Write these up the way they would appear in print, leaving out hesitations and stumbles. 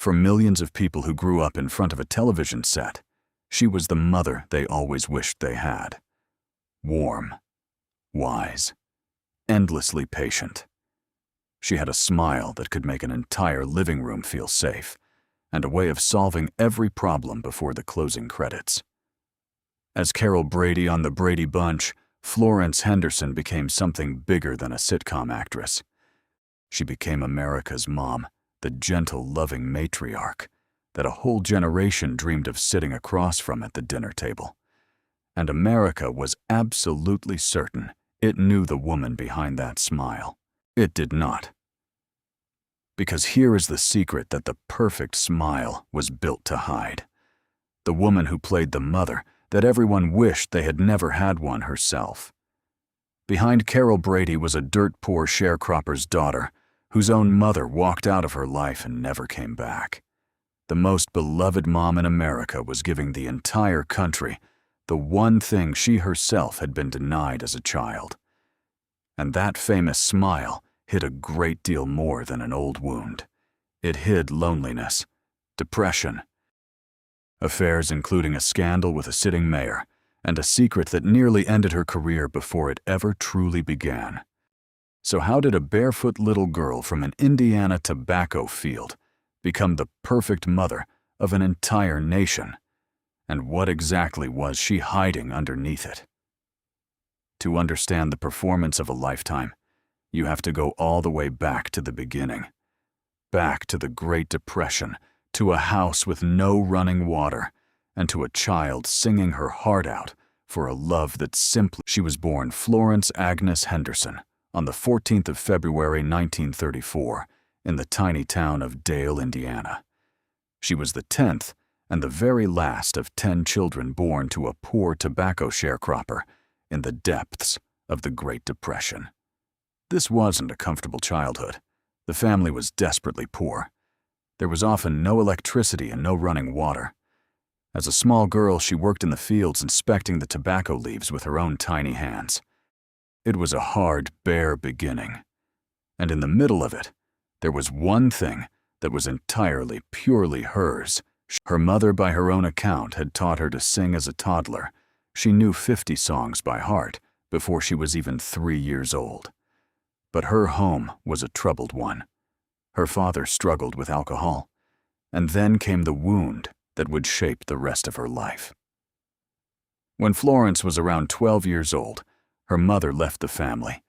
For millions of people who grew up in front of a television set, she was the mother they always wished they had. Warm, wise, endlessly patient. She had a smile that could make an entire living room feel safe, and a way of solving every problem before the closing credits. As Carol Brady on the Brady Bunch, Florence Henderson became something bigger than a sitcom actress. She became America's mom, the gentle, loving matriarch that a whole generation dreamed of sitting across from at the dinner table. And America was absolutely certain it knew the woman behind that smile. It did not. Because here is the secret that the perfect smile was built to hide. The woman who played the mother that everyone wished they had never had one herself. Behind Carol Brady was a dirt-poor sharecropper's daughter whose own mother walked out of her life and never came back. The most beloved mom in America was giving the entire country the one thing she herself had been denied as a child. And that famous smile hid a great deal more than an old wound. It hid loneliness, depression, affairs including a scandal with a sitting mayor, and a secret that nearly ended her career before it ever truly began. So how did a barefoot little girl from an Indiana tobacco field become the perfect mother of an entire nation? And what exactly was she hiding underneath it? To understand the performance of a lifetime, you have to go all the way back to the beginning. Back to the Great Depression, to a house with no running water, and to a child singing her heart out for a love that simply... She was born Florence Agnes Henderson on the 14th of February 1934 in the tiny town of Dale, Indiana. She was the 10th and the very last of 10 children born to a poor tobacco sharecropper in the depths of the Great Depression. This wasn't a comfortable childhood. The family was desperately poor. There was often no electricity and no running water. As a small girl, she worked in the fields inspecting the tobacco leaves with her own tiny hands. It was a hard, bare beginning. And in the middle of it, there was one thing that was entirely, purely hers. Her mother, by her own account, had taught her to sing as a toddler. She knew 50 songs by heart before she was even 3 years old. But her home was a troubled one. Her father struggled with alcohol, and then came the wound that would shape the rest of her life. When Florence was around 12 years old, her mother left the family,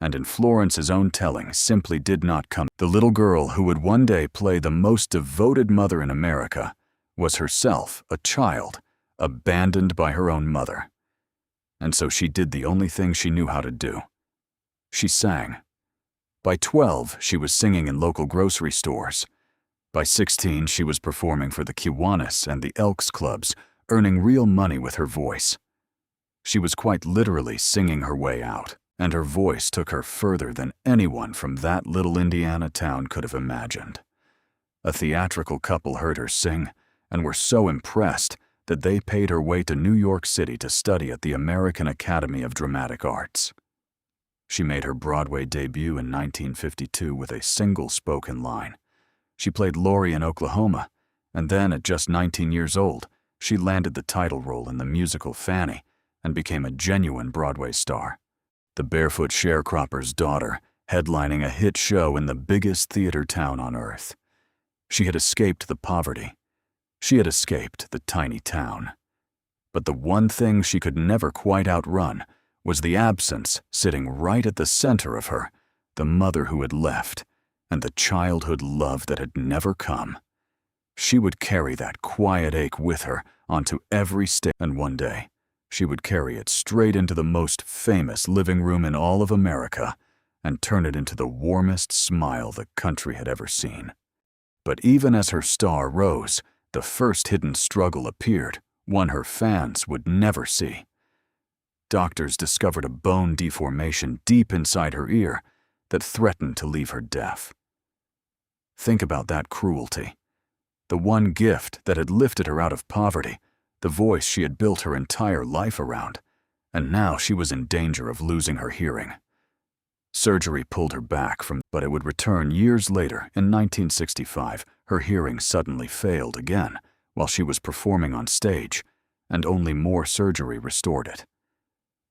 and in Florence's own telling simply did not come. The little girl who would one day play the most devoted mother in America was herself a child, abandoned by her own mother. And so she did the only thing she knew how to do. She sang. By 12, she was singing in local grocery stores. By 16, she was performing for the Kiwanis and the Elks clubs, earning real money with her voice. She was quite literally singing her way out, and her voice took her further than anyone from that little Indiana town could have imagined. A theatrical couple heard her sing and were so impressed that they paid her way to New York City to study at the American Academy of Dramatic Arts. She made her Broadway debut in 1952 with a single spoken line. She played Laurie in Oklahoma, and then at just 19 years old, she landed the title role in the musical Fanny and became a genuine Broadway star. The barefoot sharecropper's daughter, headlining a hit show in the biggest theater town on earth. She had escaped the poverty. She had escaped the tiny town. But the one thing she could never quite outrun was the absence sitting right at the center of her, the mother who had left, and the childhood love that had never come. She would carry that quiet ache with her onto every stage, and one day, she would carry it straight into the most famous living room in all of America and turn it into the warmest smile the country had ever seen. But even as her star rose, the first hidden struggle appeared, one her fans would never see. Doctors discovered a bone deformation deep inside her ear that threatened to leave her deaf. Think about that cruelty. The one gift that had lifted her out of poverty, the voice she had built her entire life around, and now she was in danger of losing her hearing. Surgery pulled her back from, but it would return years later. In 1965, her hearing suddenly failed again while she was performing on stage, and only more surgery restored it.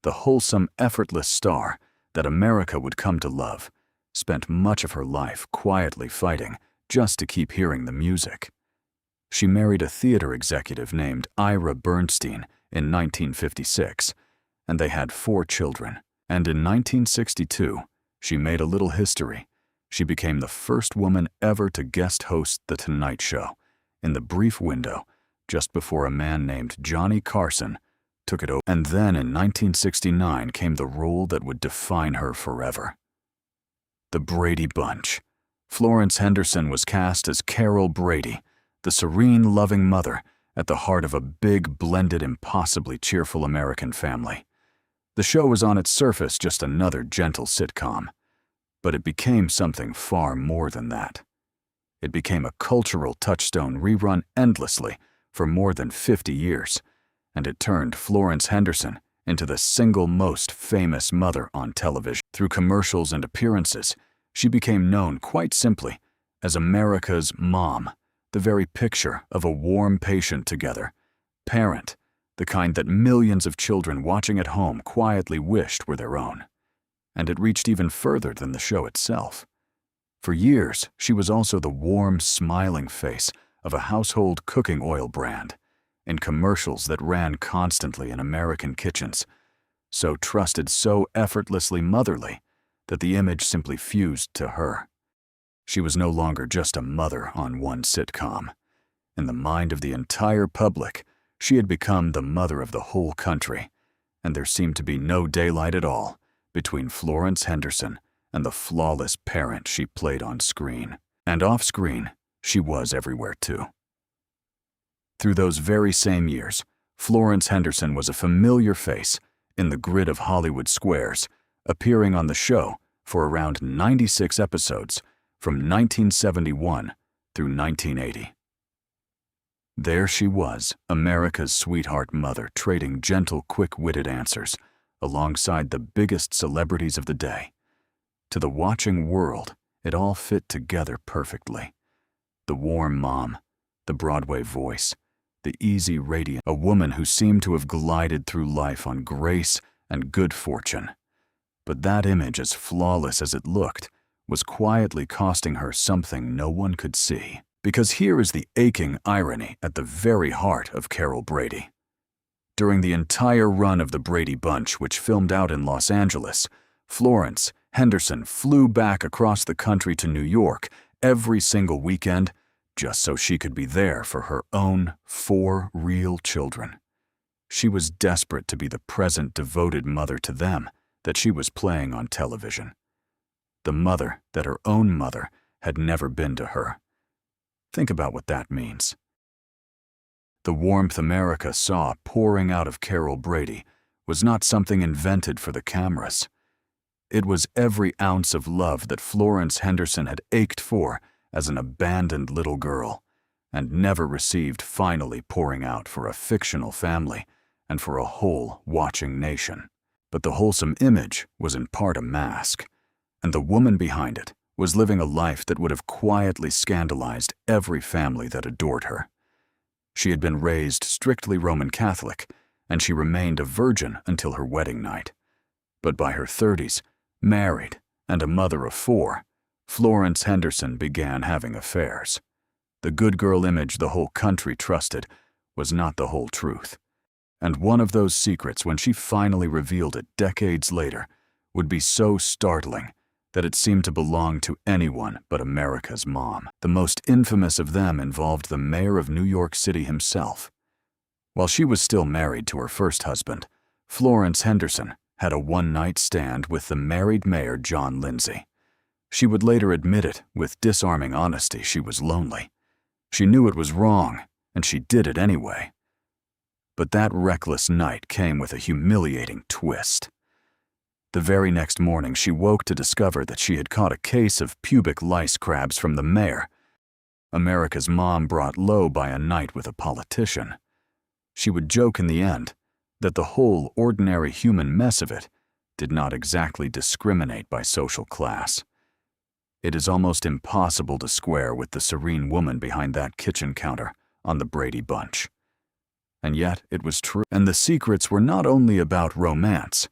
The wholesome, effortless star that America would come to love spent much of her life quietly fighting just to keep hearing the music. She married a theater executive named Ira Bernstein in 1956, and they had 4 children. And in 1962, she made a little history. She became the first woman ever to guest host The Tonight Show in the brief window just before a man named Johnny Carson took it over. And then in 1969 came the role that would define her forever. The Brady Bunch. Florence Henderson was cast as Carol Brady, the serene, loving mother at the heart of a big, blended, impossibly cheerful American family. The show was on its surface just another gentle sitcom, but it became something far more than that. It became a cultural touchstone rerun endlessly for more than 50 years, and it turned Florence Henderson into the single most famous mother on television. Through commercials and appearances, she became known quite simply as America's mom, the very picture of a warm patient together, parent, the kind that millions of children watching at home quietly wished were their own. And it reached even further than the show itself. For years, she was also the warm, smiling face of a household cooking oil brand, in commercials that ran constantly in American kitchens, so trusted, so effortlessly motherly, that the image simply fused to her. She was no longer just a mother on one sitcom. In the mind of the entire public, she had become the mother of the whole country, and there seemed to be no daylight at all between Florence Henderson and the flawless parent she played on screen. And off-screen, she was everywhere too. Through those very same years, Florence Henderson was a familiar face in the grid of Hollywood squares, appearing on the show for around 96 episodes from 1971 through 1980. There she was, America's sweetheart mother, trading gentle, quick-witted answers alongside the biggest celebrities of the day. To the watching world, it all fit together perfectly. The warm mom, the Broadway voice, the easy radiant, a woman who seemed to have glided through life on grace and good fortune. But that image, as flawless as it looked, was quietly costing her something no one could see. Because here is the aching irony at the very heart of Carol Brady. During the entire run of the Brady Bunch, which filmed out in Los Angeles, Florence Henderson flew back across the country to New York every single weekend just so she could be there for her own 4 real children. She was desperate to be the present, devoted mother to them that she was playing on television. The mother that her own mother had never been to her. Think about what that means. The warmth America saw pouring out of Carol Brady was not something invented for the cameras. It was every ounce of love that Florence Henderson had ached for as an abandoned little girl, and never received, finally pouring out for a fictional family and for a whole watching nation. But the wholesome image was in part a mask, and the woman behind it was living a life that would have quietly scandalized every family that adored her. She had been raised strictly Roman Catholic, and she remained a virgin until her wedding night. But by her 30s, married and a mother of 4, Florence Henderson began having affairs. The good girl image the whole country trusted was not the whole truth. And one of those secrets, when she finally revealed it decades later, would be so startling that it seemed to belong to anyone but America's mom. The most infamous of them involved the mayor of New York City himself. While she was still married to her first husband, Florence Henderson had a one-night stand with the married mayor John Lindsay. She would later admit it with disarming honesty. She was lonely. She knew it was wrong, and she did it anyway. But that reckless night came with a humiliating twist. The very next morning, she woke to discover that she had caught a case of pubic lice crabs from the mayor, America's mom, brought low by a night with a politician. She would joke in the end that the whole ordinary human mess of it did not exactly discriminate by social class. It is almost impossible to square with the serene woman behind that kitchen counter on the Brady Bunch. And yet it was true. And the secrets were not only about romance.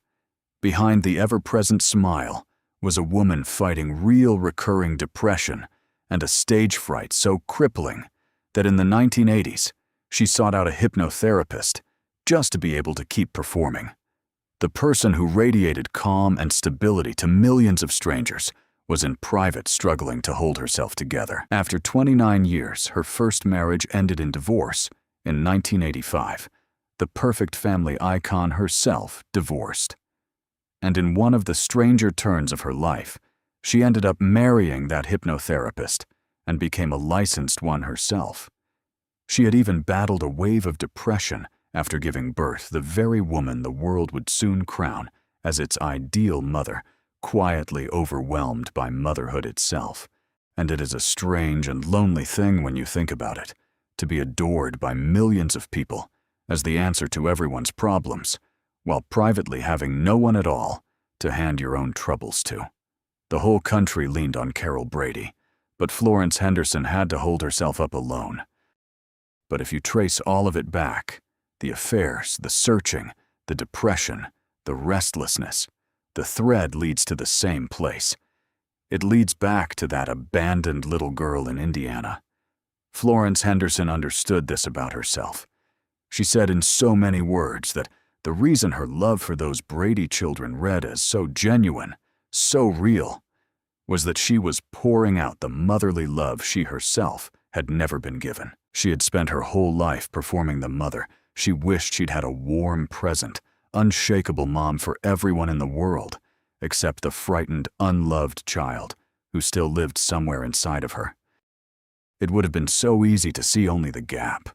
Behind the ever-present smile was a woman fighting real recurring depression and a stage fright so crippling that in the 1980s, she sought out a hypnotherapist just to be able to keep performing. The person who radiated calm and stability to millions of strangers was in private struggling to hold herself together. After 29 years, her first marriage ended in divorce. In 1985, the perfect family icon herself divorced. And in one of the stranger turns of her life, she ended up marrying that hypnotherapist and became a licensed one herself. She had even battled a wave of depression after giving birth the very woman the world would soon crown as its ideal mother, quietly overwhelmed by motherhood itself. And it is a strange and lonely thing when you think about it, to be adored by millions of people as the answer to everyone's problems, while privately having no one at all to hand your own troubles to. The whole country leaned on Carol Brady, but Florence Henderson had to hold herself up alone. But if you trace all of it back, the affairs, the searching, the depression, the restlessness, the thread leads to the same place. It leads back to that abandoned little girl in Indiana. Florence Henderson understood this about herself. She said in so many words that the reason her love for those Brady children read as so genuine, so real, was that she was pouring out the motherly love she herself had never been given. She had spent her whole life performing the mother. She wished she'd had a warm, present, unshakable mom for everyone in the world, except the frightened, unloved child who still lived somewhere inside of her. It would have been so easy to see only the gap,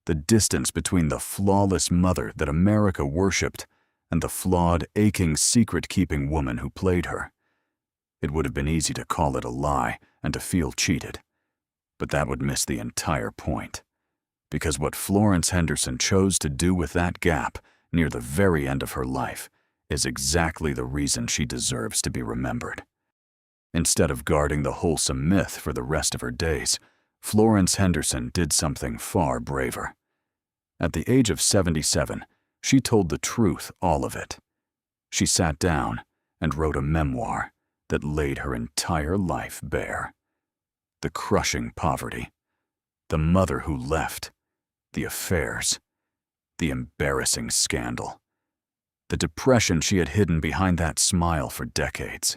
the distance between the flawless mother that America worshipped and the flawed, aching, secret-keeping woman who played her. It would have been easy to call it a lie and to feel cheated. But that would miss the entire point. Because what Florence Henderson chose to do with that gap near the very end of her life is exactly the reason she deserves to be remembered. Instead of guarding the wholesome myth for the rest of her days, Florence Henderson did something far braver. At the age of 77, she told the truth, all of it. She sat down and wrote a memoir that laid her entire life bare. The crushing poverty, the mother who left, the affairs, the embarrassing scandal, the depression she had hidden behind that smile for decades.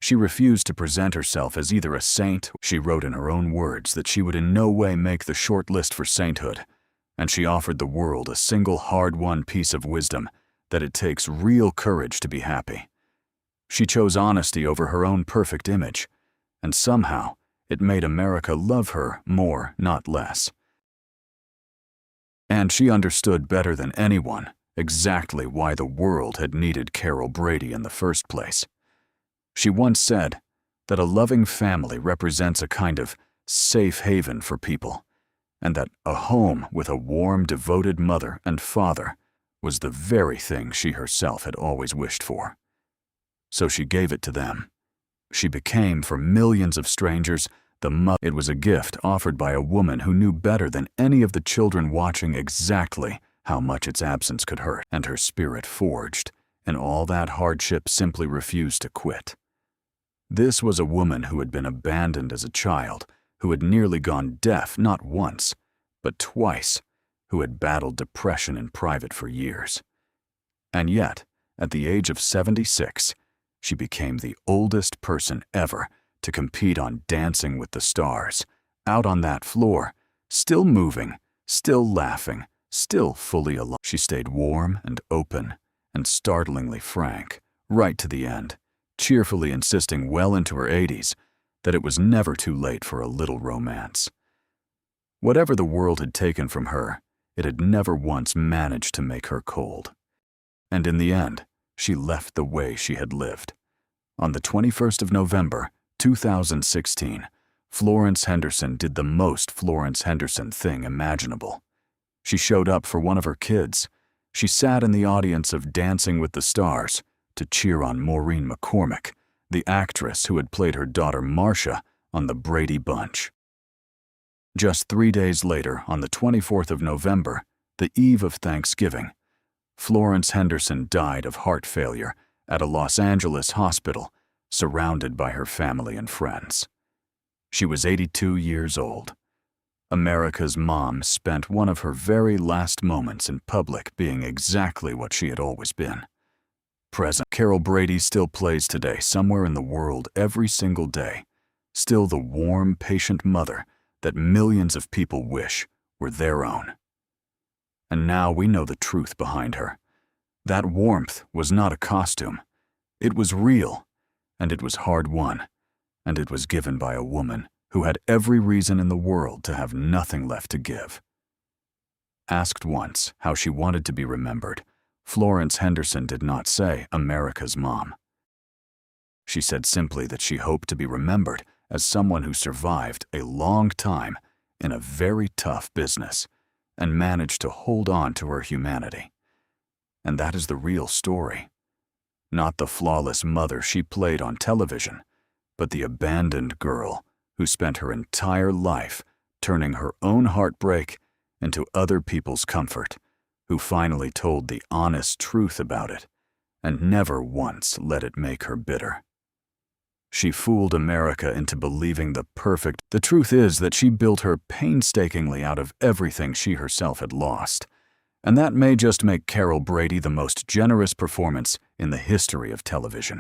She refused to present herself as either a saint. She wrote in her own words that she would in no way make the short list for sainthood, and she offered the world a single hard-won piece of wisdom that it takes real courage to be happy. She chose honesty over her own perfect image, and somehow it made America love her more, not less. And she understood better than anyone exactly why the world had needed Carol Brady in the first place. She once said that a loving family represents a kind of safe haven for people, and that a home with a warm, devoted mother and father was the very thing she herself had always wished for. So she gave it to them. She became, for millions of strangers, the mother. It was a gift offered by a woman who knew better than any of the children watching exactly how much its absence could hurt, and her spirit forged, and all that hardship simply refused to quit. This was a woman who had been abandoned as a child, who had nearly gone deaf not once, but twice, who had battled depression in private for years. And yet, at the age of 76, she became the oldest person ever to compete on Dancing with the Stars, out on that floor, still moving, still laughing, still fully alive. She stayed warm and open and startlingly frank, right to the end, cheerfully insisting well into her 80s that it was never too late for a little romance. Whatever the world had taken from her, it had never once managed to make her cold. And in the end, she left the way she had lived. On the 21st of November, 2016, Florence Henderson did the most Florence Henderson thing imaginable. She showed up for one of her kids. She sat in the audience of Dancing with the Stars, to cheer on Maureen McCormick, the actress who had played her daughter Marcia on the Brady Bunch. Just 3 days later, on the 24th of November, the eve of Thanksgiving, Florence Henderson died of heart failure at a Los Angeles hospital, surrounded by her family and friends. She was 82 years old. America's mom spent one of her very last moments in public being exactly what she had always been. Present. Carol Brady still plays today somewhere in the world every single day, still the warm, patient mother that millions of people wish were their own. And now we know the truth behind her. That warmth was not a costume. It was real, and it was hard-won, and it was given by a woman who had every reason in the world to have nothing left to give. Asked once how she wanted to be remembered, Florence Henderson did not say America's mom. She said simply that she hoped to be remembered as someone who survived a long time in a very tough business and managed to hold on to her humanity. And that is the real story. Not the flawless mother she played on television, but the abandoned girl who spent her entire life turning her own heartbreak into other people's comfort, who finally told the honest truth about it and never once let it make her bitter. She fooled America into believing the perfect. The truth is that she built her painstakingly out of everything she herself had lost. And that may just make Carol Brady the most generous performance in the history of television.